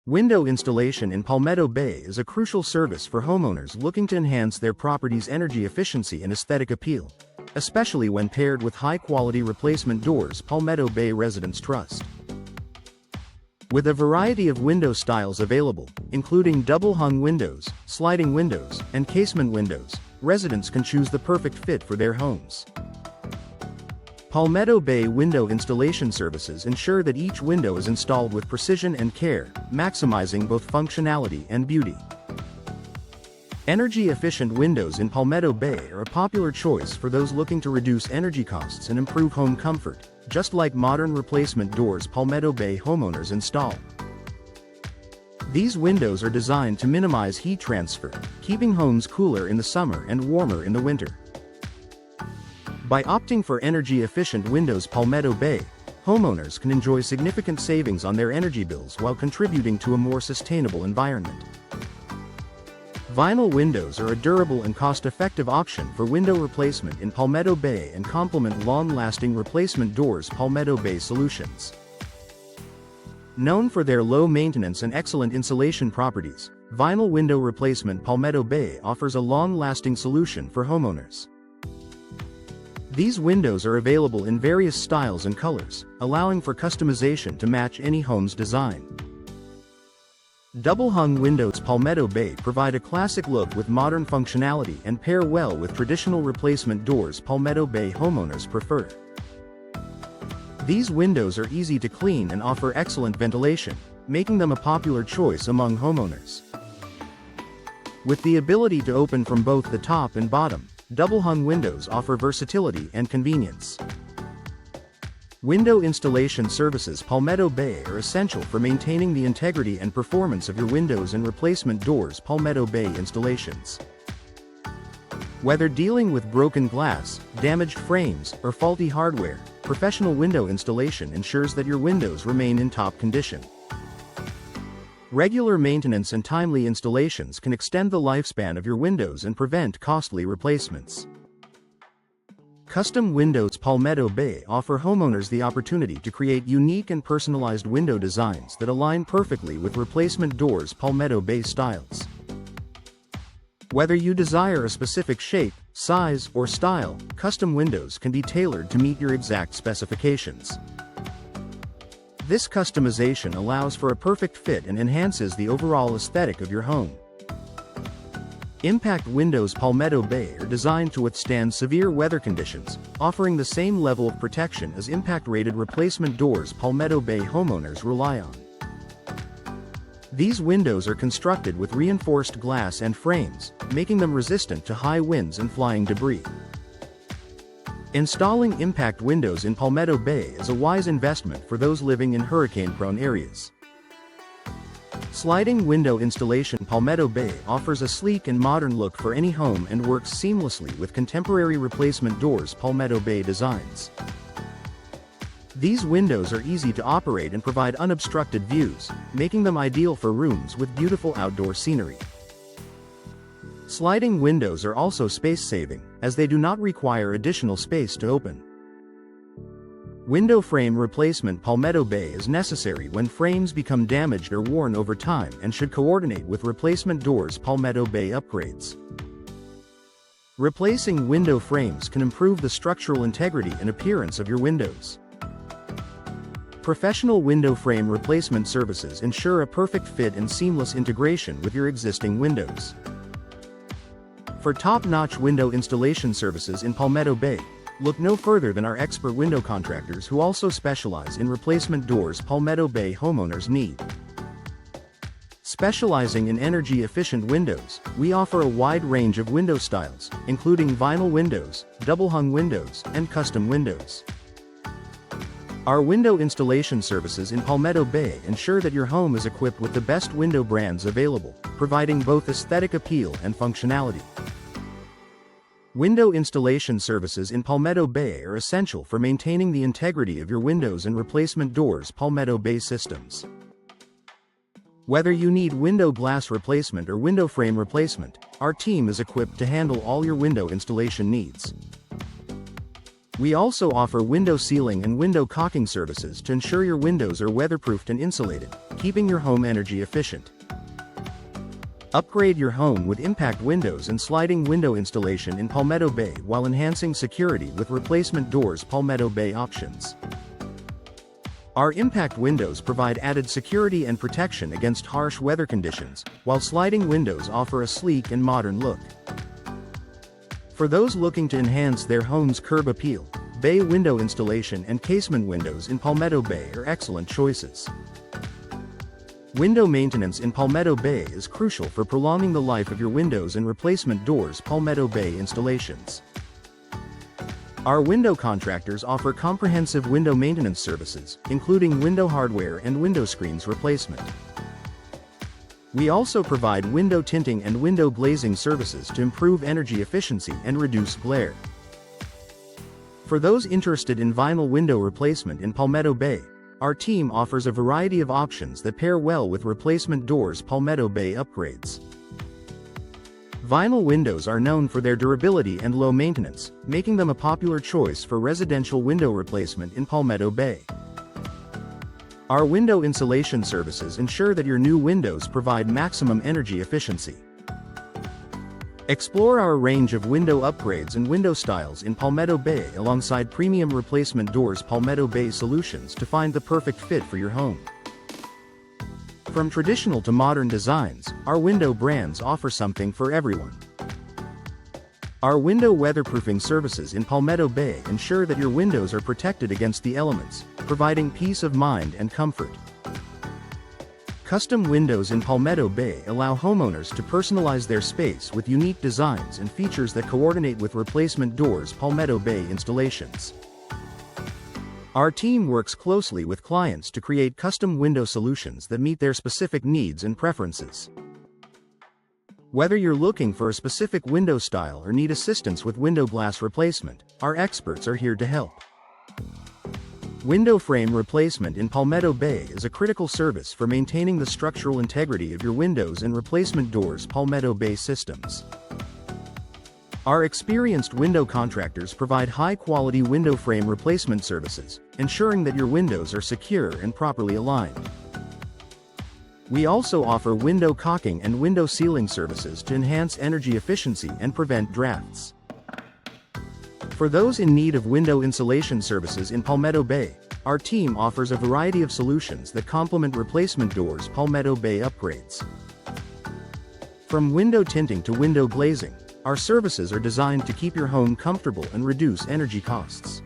Window installation in Palmetto Bay is a crucial service for homeowners looking to enhance their property's energy efficiency and aesthetic appeal, especially when paired with high-quality replacement doors Palmetto Bay residents trust. With a variety of window styles available, including double-hung windows, sliding windows, and casement windows, residents can choose the perfect fit for their homes. Palmetto Bay window installation services ensure that each window is installed with precision and care, maximizing both functionality and beauty. Energy-efficient windows in Palmetto Bay are a popular choice for those looking to reduce energy costs and improve home comfort, just like modern replacement doors Palmetto Bay homeowners install. These windows are designed to minimize heat transfer, keeping homes cooler in the summer and warmer in the winter. By opting for energy-efficient windows Palmetto Bay, homeowners can enjoy significant savings on their energy bills while contributing to a more sustainable environment. Vinyl windows are a durable and cost-effective option for window replacement in Palmetto Bay and complement long-lasting replacement doors Palmetto Bay solutions. Known for their low maintenance and excellent insulation properties, vinyl window replacement Palmetto Bay offers a long-lasting solution for homeowners. These windows are available in various styles and colors, allowing for customization to match any home's design. Double-hung windows Palmetto Bay provide a classic look with modern functionality and pair well with traditional replacement doors Palmetto Bay homeowners prefer. These windows are easy to clean and offer excellent ventilation, making them a popular choice among homeowners. With the ability to open from both the top and bottom, double-hung windows offer versatility and convenience. Window installation services Palmetto Bay are essential for maintaining the integrity and performance of your windows and replacement doors Palmetto Bay installations. Whether dealing with broken glass, damaged frames, or faulty hardware, professional window installation ensures that your windows remain in top condition. Regular maintenance and timely installations can extend the lifespan of your windows and prevent costly replacements. Custom windows Palmetto Bay offer homeowners the opportunity to create unique and personalized window designs that align perfectly with replacement doors Palmetto Bay styles. Whether you desire a specific shape, size, or style, custom windows can be tailored to meet your exact specifications. This customization allows for a perfect fit and enhances the overall aesthetic of your home. Impact windows Palmetto Bay are designed to withstand severe weather conditions, offering the same level of protection as impact-rated replacement doors Palmetto Bay homeowners rely on. These windows are constructed with reinforced glass and frames, making them resistant to high winds and flying debris. Installing impact windows in Palmetto Bay is a wise investment for those living in hurricane-prone areas. Sliding window installation Palmetto Bay offers a sleek and modern look for any home and works seamlessly with contemporary replacement doors Palmetto Bay designs. These windows are easy to operate and provide unobstructed views, making them ideal for rooms with beautiful outdoor scenery. Sliding windows are also space-saving, as they do not require additional space to open. Window frame replacement Palmetto Bay is necessary when frames become damaged or worn over time and should coordinate with replacement doors Palmetto Bay upgrades. Replacing window frames can improve the structural integrity and appearance of your windows. Professional window frame replacement services ensure a perfect fit and seamless integration with your existing windows. For top-notch window installation services in Palmetto Bay, look no further than our expert window contractors who also specialize in replacement doors Palmetto Bay homeowners need. Specializing in energy-efficient windows, we offer a wide range of window styles, including vinyl windows, double-hung windows, and custom windows. Our window installation services in Palmetto Bay ensure that your home is equipped with the best window brands available, providing both aesthetic appeal and functionality. Window installation services in Palmetto Bay are essential for maintaining the integrity of your windows and replacement doors Palmetto Bay systems. Whether you need window glass replacement or window frame replacement, our team is equipped to handle all your window installation needs. We also offer window sealing and window caulking services to ensure your windows are weatherproofed and insulated, keeping your home energy efficient. Upgrade your home with impact windows and sliding window installation in Palmetto Bay while enhancing security with replacement doors. Palmetto Bay options. Our impact windows provide added security and protection against harsh weather conditions, while sliding windows offer a sleek and modern look. For those looking to enhance their home's curb appeal, bay window installation and casement windows in Palmetto Bay are excellent choices. Window maintenance in Palmetto Bay is crucial for prolonging the life of your windows and replacement doors. Palmetto Bay installations. Our window contractors offer comprehensive window maintenance services, including window hardware and window screens replacement. We also provide window tinting and window glazing services to improve energy efficiency and reduce glare. For those interested in vinyl window replacement in Palmetto Bay, our team offers a variety of options that pair well with replacement doors. Palmetto Bay upgrades. Vinyl windows are known for their durability and low maintenance, making them a popular choice for residential window replacement in Palmetto Bay. Our window insulation services ensure that your new windows provide maximum energy efficiency. Explore our range of window upgrades and window styles in Palmetto Bay alongside premium replacement doors. Palmetto Bay solutions to find the perfect fit for your home. From traditional to modern designs, our window brands offer something for everyone. Our window weatherproofing services in Palmetto Bay ensure that your windows are protected against the elements, providing peace of mind and comfort. Custom windows in Palmetto Bay allow homeowners to personalize their space with unique designs and features that coordinate with replacement doors. Palmetto Bay installations. Our team works closely with clients to create custom window solutions that meet their specific needs and preferences. Whether you're looking for a specific window style or need assistance with window glass replacement, our experts are here to help. Window frame replacement in Palmetto Bay is a critical service for maintaining the structural integrity of your windows and replacement doors. Palmetto Bay systems. Our experienced window contractors provide high-quality window frame replacement services, ensuring that your windows are secure and properly aligned. We also offer window caulking and window sealing services to enhance energy efficiency and prevent drafts. For those in need of window insulation services in Palmetto Bay, our team offers a variety of solutions that complement replacement doors. Palmetto Bay upgrades. From window tinting to window glazing, our services are designed to keep your home comfortable and reduce energy costs.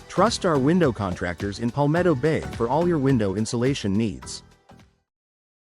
Trust our window contractors in Palmetto Bay for all your window insulation needs.